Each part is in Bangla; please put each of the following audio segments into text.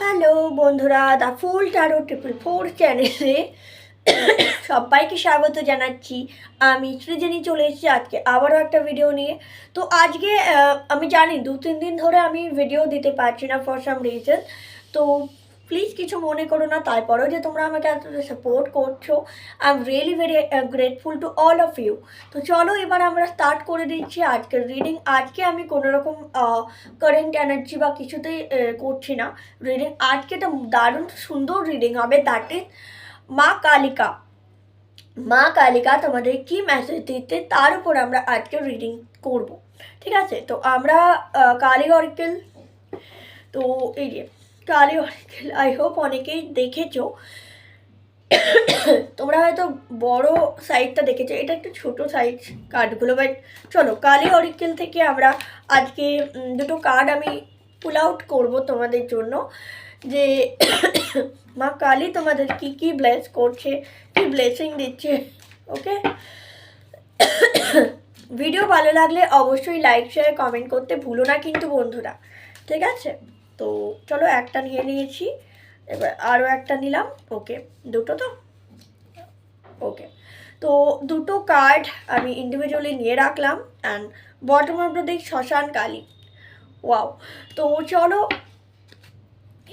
হ্যালো বন্ধুরা, দ্য ফুল ট্যারো 444 চ্যানেলে সবাইকে স্বাগত জানাচ্ছি। আমি সৃজনী চলে এসেছি আজকে আবারও একটা ভিডিও নিয়ে। তো আজকে আমি জানি 2-3 দিন ধরে আমি ভিডিও দিতে পারছি না ফর সাম রিজন। তো প্লিজ কিছু মনে করো না, তারপরেও যে তোমরা আমাকে এতটা সাপোর্ট করছো, I am really very grateful to all of you. তো চলো এবার আমরা স্টার্ট করে দিচ্ছি আজকের রিডিং। আজকে আমি কোনোরকম কারেন্ট এনার্জি বা কিছুতেই করছি না রিডিং। আজকে একটা দারুণ সুন্দর রিডিং হবে, দ্যাট ইজ মা কালিকা। মা কালিকা তোমাদের কি মেসেজ দিতে তার উপর আমরা আজকে রিডিং করব। ঠিক আছে, তো আমরা কালী অরিকেল, তো এই যে কালী অরিকেল আই হোপ অনেকেই দেখেছো। তোমরা হয়তো বড় সাইজটা দেখেছো, এটা একটু ছোট সাইজ কার্ডগুলো। বাট চলো কালী অরিকেল থেকে আমরা আজকে দুটো কার্ড আমি পুল আউট করবো তোমাদের জন্য, যে মা কালী তোমাদের কি কি ব্লেস করছে, কি ব্লেসিং দিচ্ছে। ওকে, ভিডিও ভালো লাগলে অবশ্যই লাইক শেয়ার কমেন্ট করতে ভুলো না কিন্তু বন্ধুরা, ঠিক আছে। তো চলো একটা নিয়ে নিয়েছি, এবার আরও একটা নিলাম। ওকে, দুটো তো ওকে। তো দুটো কার্ড আমি ইন্ডিভিজুয়ালি নিয়ে রাখলাম and bottom of the deck শ্মশান কালী। ওয়াও। তো চলো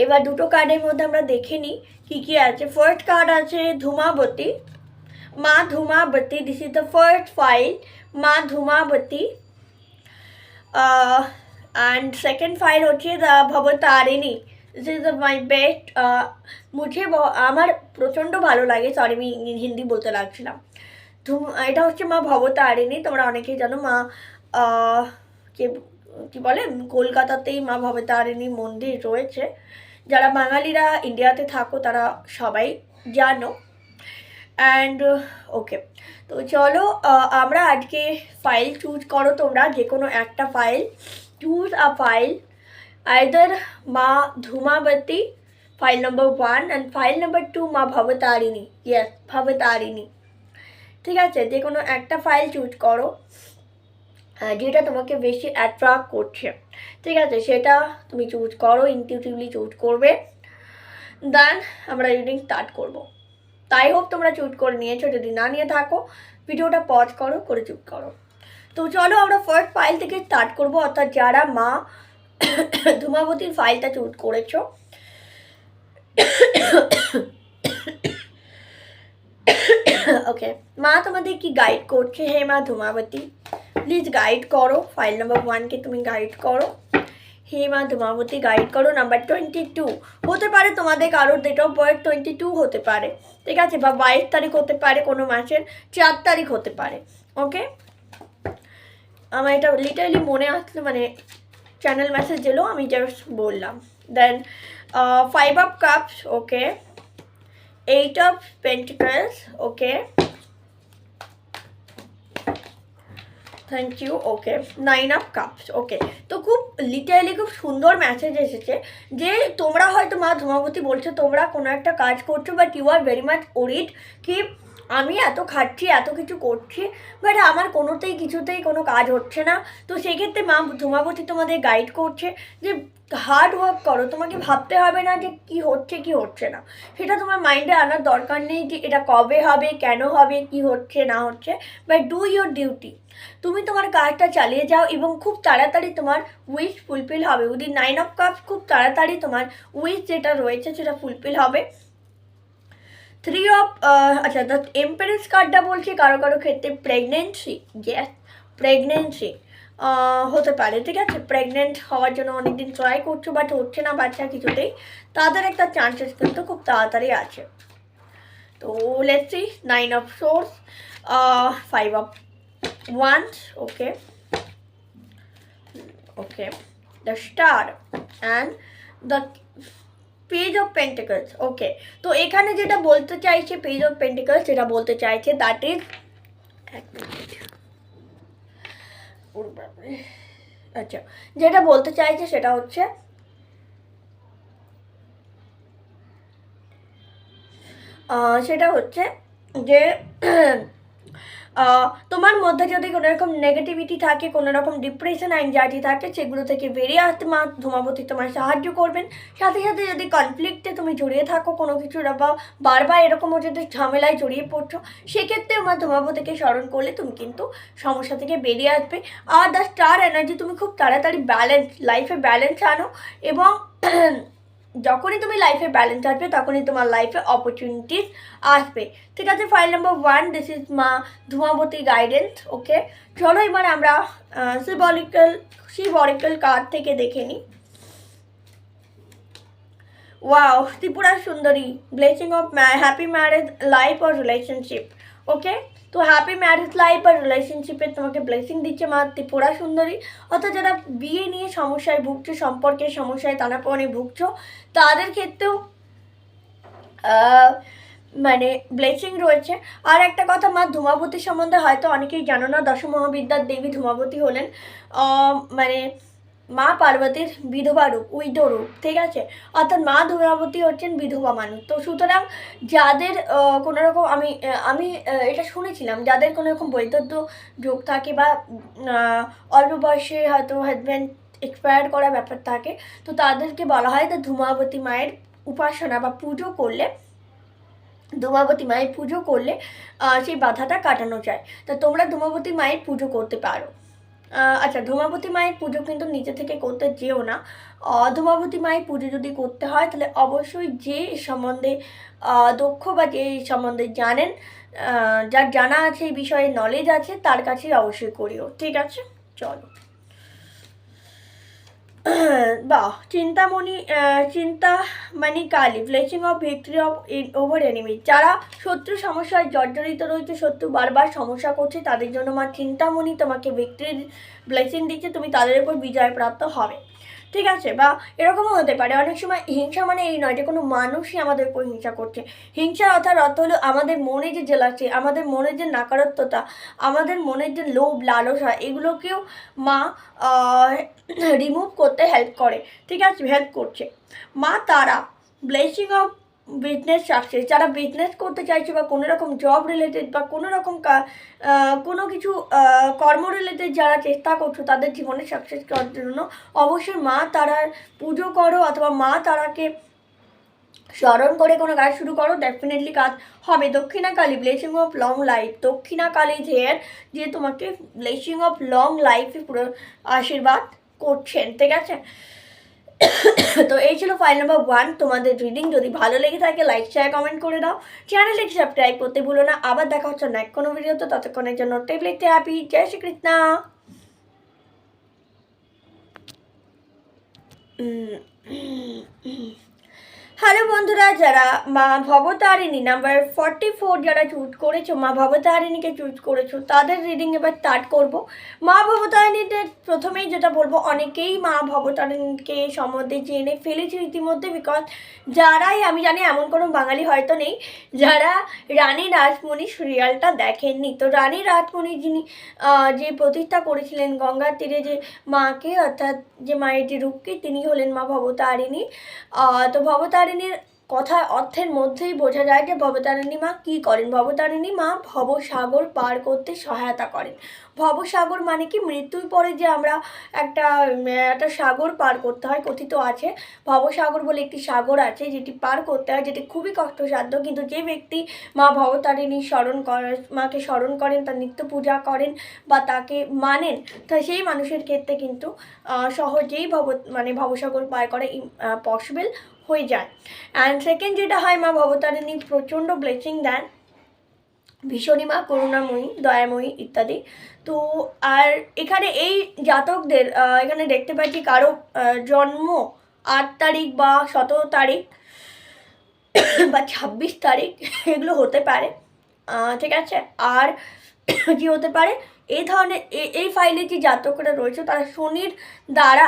এবার দুটো কার্ডের মধ্যে আমরা দেখে নিই কী কী আছে। ফার্স্ট কার্ড আছে ধূমাবতী, মা Dhumavati. This is the first file, মা ধূমাবতী। অ্যান্ড সেকেন্ড ফাইল হচ্ছে the Bhavatarini. This is my best. মুঝে আমার প্রচণ্ড ভালো লাগে, সরি আমি হিন্দি বলতে লাগছিলাম। এটা হচ্ছে মা ভবতারিণী। তোমরা অনেকেই জানো মা কে কী বলে, কলকাতাতেই মা ভবতারিণী মন্দির রয়েছে। যারা বাঙালিরা ইন্ডিয়াতে থাকো তারা সবাই জানো। অ্যান্ড ওকে, তো চলো আমরা আজকে ফাইল চুজ করো, তোমরা যে কোনো একটা file choose a file, either মা Dhumavati file number 1 and file number 2 মা ভবতারিণী। ইয়েস, ভবতারিণী। ঠিক আছে, যে কোনো একটা ফাইল চুজ করো যেটা তোমাকে বেশি অ্যাট্রাক্ট করছে। ঠিক আছে, সেটা তুমি চুজ করো, ইনটিউটিভলি চুজ করবে। দেন আমরা রিডিং স্টার্ট করব। তাই হোপ তোমরা চুজ করে নিয়েছো, যদি না নিয়ে থাকো ভিডিওটা পজ করো, করে চুজ করো। তো চলো আমরা ফার্স্ট ফাইল থেকে স্টার্ট করব, অর্থাৎ যারা মা ধূমাবতীর ফাইলটা চুজ করেছো। ওকে, মা তোমাদের কি গাইড করছে? হে মা ধূমাবতী, প্লিজ গাইড করো। ফাইল নাম্বার 1কে তুমি গাইড করো। হে মা ধূমাবতী গাইড করো। নাম্বার 22 হতে পারে তোমাদের কারোর ডেট অফ বার্থ 22 হতে পারে, ঠিক আছে, বা 22 তারিখ হতে পারে, কোনো মাসের 4 তারিখ হতে পারে। ওকে, আমার এটা লিটারালি মনে আসলো, মানে চ্যানেল মেসেজ এলো, আমি জাস্ট বললাম। Then 5 of cups, okay, 8 of pentacles, okay, thank you. Okay, 9 of cups. Okay, তো খুব লিটারালি খুব সুন্দর মেসেজ এসেছে যে তোমরা হয়তো মা ধূমাবতী বলছো তোমরা কোনো একটা কাজ করছো, but you are very much worried কি আমি এত খাচ্ছি, এত কিছু করছি, বাট আমার কোনোতেই কিছুতেই কোনো কাজ হচ্ছে না। তো সেক্ষেত্রে মা ধূমাবতী তোমাদের গাইড করছে যে হার্ড ওয়ার্ক করো। তোমাকে ভাবতে হবে না যে কি হচ্ছে কি হচ্ছে না, সেটা তোমার মাইন্ডে আনার দরকার নেই যে এটা কবে হবে, কেন হবে, কি হচ্ছে না হচ্ছে, বাট ডু ইয়োর ডিউটি। তুমি তোমার কাজটা চালিয়ে যাও এবং খুব তাড়াতাড়ি তোমার উইশ ফুলফিল হবে। উইদিন 9 অফ কাপস খুব তাড়াতাড়ি তোমার উইশ যেটা রয়েছে সেটা ফুলফিল হবে। 3 অফ আচ্ছা, দ্য এম্পারেস কার্ডটা বলছে কারো কারো ক্ষেত্রে প্রেগনেন্সি। ইয়েস, প্রেগনেন্সি হতে পারে, ঠিক আছে। প্রেগনেন্ট হওয়ার জন্য অনেকদিন ট্রাই করছো বাট হচ্ছে না বাচ্চা কিছুতেই, তাদের একটা চান্সেস কিন্তু খুব তাড়াতাড়ি আছে। তো let's see 9 of swords, 5 of wands, okay, okay, the star and the page of pentacles. Okay, তো এখানে যেটা বলতে চাইছে page of pentacles, যেটা বলতে চাইছে that is, আচ্ছা, যেটা বলতে চাইছে সেটা হচ্ছে যে তোমার মধ্যে যদি কোনো রকম নেগেটিভিটি থাকে, কোনো রকম ডিপ্রেশন অ্যাংজাইটি থাকে, সেগুলো থেকে বেরিয়ে আসতে মা ধূমাবতী তোমার সাহায্য করবেন। সাথে সাথে যদি কনফ্লিক্টে তুমি জড়িয়ে থাকো কোনো কিছুর, বা বারবার এরকমও যদি ঝামেলায় জড়িয়ে পড়ছো, সেক্ষেত্রে মা ধূমাবতীকে স্মরণ করলে তুমি কিন্তু সমস্যা থেকে বেরিয়ে আসবে। আর দ্য স্টার এনার্জি, তুমি খুব তাড়াতাড়ি লাইফে ব্যালেন্স আনো, এবং যখনই তুমি লাইফে ব্যালেন্স আসবে তখনই তোমার লাইফে অপরচুনিটিস আসবে। ঠিক আছে, ফাইল নাম্বার 1, দিস ইজ মা ধূমাবতী গাইডেন্স। ওকে, চলো এবার আমরা শিব কার্ড থেকে দেখে নিই। Wow, Tripura Sundari, blessing of happy marriage life or relationship. Okay, তো হ্যাপি ম্যারেজ লাইফ আর রিলেশনশিপে তোমাকে ব্লেসিং দিচ্ছে মা ত্রিপুরা সুন্দরী। অর্থাৎ যারা বিয়ে নিয়ে সমস্যায় ভুগছো, সম্পর্কের সমস্যায় টানাপোড়েনে ভুগছো, তাদের ক্ষেত্রেও মানে ব্লেসিং রয়েছে। আর একটা কথা, মা ধূমাবতী সম্বন্ধে হয়তো অনেকেই জানো না, দশ মহাবিদ্যার দেবী ধূমাবতী হলেন মানে মা পার্বতীর বিধবা রূপ, উইডো রূপ। ঠিক আছে, অর্থাৎ মা ধূমাবতী হচ্ছেন বিধবা মানুষ। তো সুতরাং যাদের কোনো রকম আমি এটা শুনেছিলাম, যাদের কোনো রকম বৈধব্য যোগ থাকে, বা অল্প বয়সে হয়তো হাজব্যান্ড এক্সপায়ার করার ব্যাপার থাকে, তো তাদেরকে বলা হয় যে ধূমাবতী মায়ের উপাসনা বা পুজো করলে, ধূমাবতী মায়ের পুজো করলে সেই বাধাটা কাটানো যায়। তা তোমরা ধূমাবতী মায়ের পুজো করতে পারো। আচ্ছা, ধূমাবতী মায়ের পুজো কিন্তু নিজে থেকে করতে যেও না। ধূমাবতী মায়ের পুজো যদি করতে হয় তাহলে অবশ্যই যে সম্বন্ধে দক্ষ বা যে সম্বন্ধে জানেন, যার জানা আছে, এই বিষয়ে নলেজ আছে, তার কাছেই অবশ্যই করিও। ঠিক আছে, চলো। বাহ, Chintamani Kali, blessing of victory of over enemy. যারা শত্রু সমস্যায় জর্জরিত রয়েছে, শত্রু বারবার সমস্যা করছে, তাদের জন্য মা চিন্তামণি তোমাকে ভিক্টরির ব্লেসিং দিচ্ছে, তুমি তাদের উপর বিজয় প্রাপ্ত হবে। ঠিক আছে, বা এরকমও হতে পারে অনেক সময় হিংসা মানে এই নয় যে কোনো মানুষই আমাদের উপর হিংসা করছে। হিংসার অর্থ হলো আমাদের মনে যে জেলাচ্ছে, আমাদের মনের যে নাকারত্বতা, আমাদের মনের যে লোভ লালসা, এগুলোকেও মা রিমুভ করতে হেল্প করে। ঠিক আছে, হেল্প করছে মা তারা, ব্লেসিং অফ বিজনেস সাকসেস। যারা বিজনেস করতে চাইছে, বা কোনো রকম জব রিলেটেড, বা কোনো রকম কোনো কিছু কর্ম রিলেটেড যারা চেষ্টা করছো, তাদের জীবনে সাকসেস করার জন্য অবশ্যই মা তারার পুজো করো, অথবা মা তারাকে স্মরণ করে কোনো কাজ শুরু করো, ডেফিনেটলি কাজ হবে। Dakshinakali, blessing of long life. Dakshinakali যে তোমাকে ব্লেসিং অফ লং লাইফে পুরো আশীর্বাদ করছেন। ঠিক আছে, তো এই ছিল ফাইল নাম্বার 1 তোমাদের রিডিং। যদি ভালো লেগে থাকে লাইক শেয়ার কমেন্ট করে দাও, চ্যানেলটিকে সাবস্ক্রাইব করতে ভুলো না। আবার দেখা হচ্ছে নেক্সট কোনো ভিডিওতে, ততক্ষণের জন্য টেপ লিখতে হ্যাপি। জয় শ্রীকৃষ্ণ। হ্যালো বন্ধুরা, যারা মা ভবতারিণী নাম্বার 44 যারা চুজ করেছো, মা ভবতারিণীকে চুজ করেছো, তাদের রিডিং এবার স্টার্ট করব। মা ভবতারিণীদের প্রথমেই যেটা বলবো, অনেকেই মা ভবতারিণীকে সম্বন্ধে জেনে ফেলেছে ইতিমধ্যে, বিকজ যারাই, আমি জানি এমন কোনো বাঙালি হয়তো নেই যারা রানী রাসমণি সিরিয়ালটা দেখেননি। তো রানী রাসমণি যিনি যে প্রতিষ্ঠা করেছিলেন গঙ্গার তীরে যে মাকে, অর্থাৎ যে মায়ের যে রূপকে, তিনি হলেন মা ভবতারিণী। তো ভবতারিণীর কথা অর্থের মধ্যেই বোঝা যায় যে ভবতারিণী মা কী করেন। ভবতারিণী মা ভবসাগর পার করতে সহায়তা করেন। ভবসাগর মানে কি, মৃত্যুর পরে যে আমরা একটা সাগর পার করতে হয়, কথিত আছে ভবসাগর বলে একটি সাগর আছে যেটি পার করতে হয়, যেটি খুবই কষ্টসাধ্য। কিন্তু যে ব্যক্তি মা ভবতারিণী মাকে স্মরণ করেন, তার নিত্য পূজা করেন, বা তাকে মানেন, তা সেই মানুষের ক্ষেত্রে কিন্তু সহজেই ভবসাগর পার করা পসিবল হয়ে যায়। অ্যান্ড সেকেন্ড যেটা হয়, মা ভবতারিণী প্রচণ্ড ব্লেসিং দেন, ভীষণই মা করুণাময়ী, দয়াময়ী ইত্যাদি। তো আর এখানে এই জাতকদের এখানে দেখতে পাচ্ছি কারো জন্ম 8 তারিখ বা 17 তারিখ বা 26 তারিখ, এগুলো হতে পারে। ঠিক আছে, আর কি হতে পারে, এই ধরনের এই ফাইলে যে জাতকরা রয়েছে, তারা শনির দ্বারা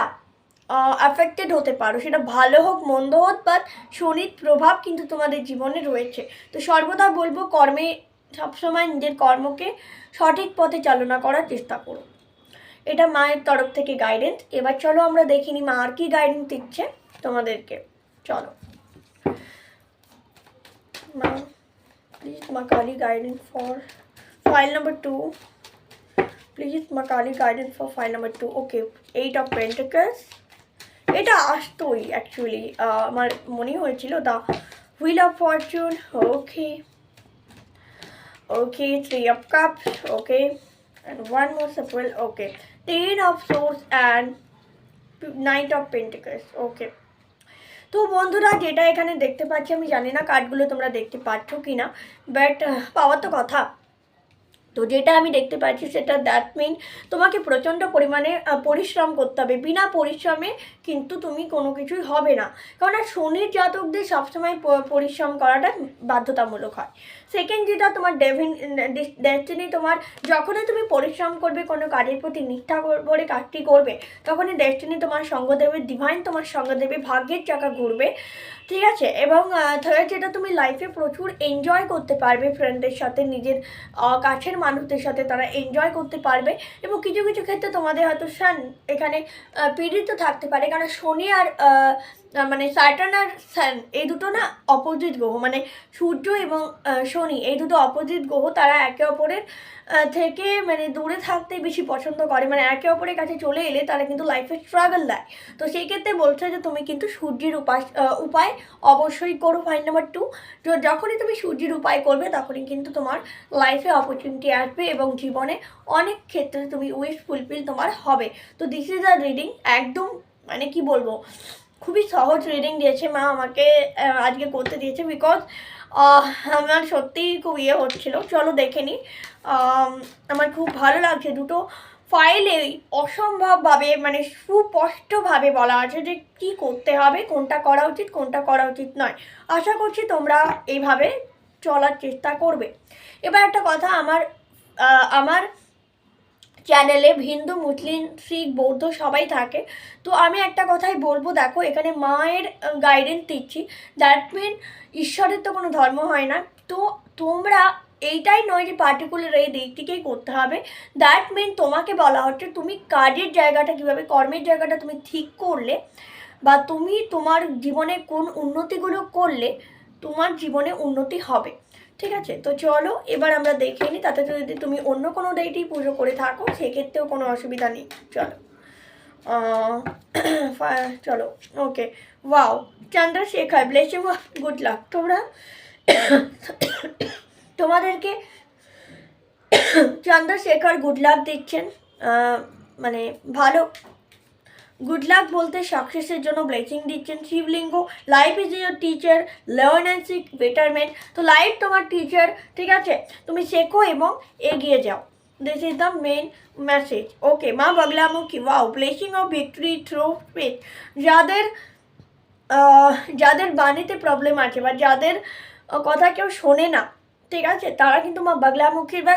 অ্যাফেক্টেড হতে পারো। সেটা ভালো হোক মন্দ হোক, বাট শনির প্রভাব কিন্তু তোমাদের জীবনে রয়েছে। তো সর্বদা বলবো, কর্মে সবসময় নিজের কর্মকে সঠিক পথে চালনা করার চেষ্টা করো। এটা মায়ের তরফ থেকে গাইডেন্স। এবার চলো আমরা দেখিনি মা আর কি গাইডেন্স দিচ্ছে তোমাদেরকে। চলো মা, প্লিজ মা Kali, guidance for File number 2. Please Makali guidance for file number 2. Okay, 8 of Pentacles. এটা আসতোই অ্যাকচুয়ালি, আমার মনে হয়েছিল the wheel of Fortune. Okay okay, 3 of Cups. Okay, and one more shuffle. Okay, 10 of Swords and Knight of Pentacles. ওকে, তো বন্ধুরা যেটা এখানে দেখতে পাচ্ছি, আমি জানি না কার্ডগুলো তোমরা দেখতে পাচ্ছ কি না, বাট পাওয়ার তো কথা। তো যেটা আমি দেখতে পাচ্ছি সেটা দ্যাট মিন তোমাকে প্রচণ্ড পরিমাণে পরিশ্রম করতে হবে। বিনা পরিশ্রমে কিন্তু তুমি কোনো কিছুই হবে না, কারণ শনির জাতকদের সবসময় পরিশ্রম করাটা বাধ্যতামূলক হয়। সেকেন্ড যেটা তোমার ডেস্টিনি, তোমার যখনই তুমি পরিশ্রম করবে, কোনো কাজের প্রতি নিষ্ঠা করে কাজটি করবে, তখনই ডেস্টিনি তোমার সঙ্গ দেবে, ডিভাইন তোমার সঙ্গ দেবে, ভাগ্যের চাকা ঘুরবে, ঠিক আছে। এবং থার্ড যেটা, তুমি লাইফে প্রচুর এনজয় করতে পারবে ফ্রেন্ডদের সাথে, নিজের কাছের মানুষদের সাথে তারা এনজয় করতে পারবে। এবং কিছু কিছু ক্ষেত্রে তোমাদের হয়তো সান এখানে পীড়িত থাকতে পারে, কারণ শনি আর মানে স্যাটার্ন আর সান এই দুটো না অপোজিট গ্রহ, মানে সূর্য এবং শনি এই দুটো অপোজিট গ্রহ, তারা একে অপরের থেকে মানে দূরে থাকতে বেশি পছন্দ করে, মানে একে অপরের কাছে চলে এলে তারা কিন্তু লাইফে স্ট্রাগল দেয়। তো সেই ক্ষেত্রে বলছে যে তুমি কিন্তু সূর্যের উপায় অবশ্যই করো। ফাইল নাম্বার 2, যখনই তুমি সূর্যের উপায় করবে তখনই কিন্তু তোমার লাইফে অপরচুনিটি আসবে এবং জীবনে অনেক ক্ষেত্রে তুমি উইশ ফুলফিল তোমার হবে। তো দিস ইজ আ রিডিং, একদম মানে কি বলবো, খুবই সহজ রিডিং দিয়েছে মা আমাকে আজকে করতে দিয়েছে, বিকজ আমার সত্যিই খুব ইয়ে হচ্ছিলো। চলো দেখে নিই, আমার খুব ভালো লাগছে। দুটো ফাইলেই অসম্ভবভাবে মানে সুস্পষ্টভাবে বলা আছে যে কী করতে হবে, কোনটা করা উচিত, কোনটা করা উচিত নয়। আশা করছি তোমরা এইভাবে চলার চেষ্টা করবে। এবার একটা কথা, আমার চ্যানেলে হিন্দু, মুসলিম, শিখ, বৌদ্ধ সবাই থাকে। তো আমি একটা কথাই বলবো, দেখো এখানে মায়ের গাইডেন্স দিচ্ছি, দ্যাট মিন ঈশ্বরের তো কোনো ধর্ম হয় না। তো তোমরা এইটাই নয় যে পার্টিকুলার এই দিকটিকেই করতে হবে, দ্যাট মিন তোমাকে বলা হচ্ছে তুমি কাজের জায়গাটা কীভাবে, কর্মের জায়গাটা তুমি ঠিক করলে, বা তুমি তোমার জীবনে কোন উন্নতিগুলো করলে তোমার জীবনে উন্নতি হবে, ঠিক আছে। তো চলো এবার আমরা দেখে নিই, তাতে যদি তুমি অন্য কোনো ডেটই পুজো করে থাকো সেক্ষেত্রেও কোনো অসুবিধা নেই। চলো চলো okay, wow, Chandrashekhar blessing of good luck. তোমরা তোমাদেরকে চন্দ্রশেখর গুড লাক দিচ্ছেন, মানে ভালো গুড লাক বলতে সাকসেসের জন্য ব্লেসিং দিচ্ছেন। Shivling, life is your teacher, learn and seek betterment. তো লাইফ তোমার টিচার, ঠিক আছে, তুমি শেখো এবং এগিয়ে যাও, this is the main message. Okay, মা Baglamukhi, wow, blessing of victory through faith. যাদের বাণীতে প্রবলেম আছে বা যাদের কথা কেউ শোনে না, ঠিক আছে, তারা কিন্তু মা বাগলামুখীর বা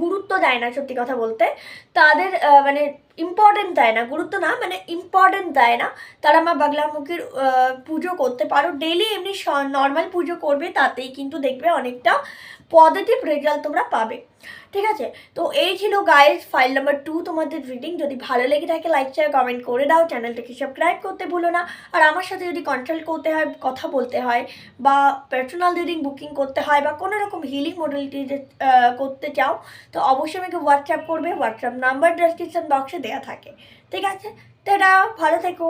গুরুত্ব দেয় না, সত্যি কথা বলতে তাদের মানে ইম্পর্টেন্ট দেয় না, গুরুত্ব না মানে ইম্পর্টেন্ট দেয় না, তারা মা বাগলামুখীর পুজো করতে পারো। ডেলি এমনি নর্মাল পুজো করবে, তাতেই কিন্তু দেখবে অনেকটা পজিটিভ রেজাল্ট তোমরা পাবে, ঠিক আছে। তো এই ছিল গাইজ ফাইল নাম্বার 2 তোমাদের রিডিং। যদি ভালো লেগে থাকে লাইক শেয়ার কমেন্ট করে দাও, চ্যানেলটাকে সাবস্ক্রাইব করতে ভুলো না। আর আমার সাথে যদি কনসাল্ট করতে হয়, কথা বলতে হয়, বা পার্সোনাল রিডিং বুকিং করতে হয়, বা কোনো রকম হিলিং মডেলিটি করতে চাও, তো অবশ্যই আমাকে হোয়াটসঅ্যাপ করবে। হোয়াটসঅ্যাপ নাম্বার ডেসক্রিপশন বক্সে দেওয়া থাকে, ঠিক আছে। তারা ভালো থেকো।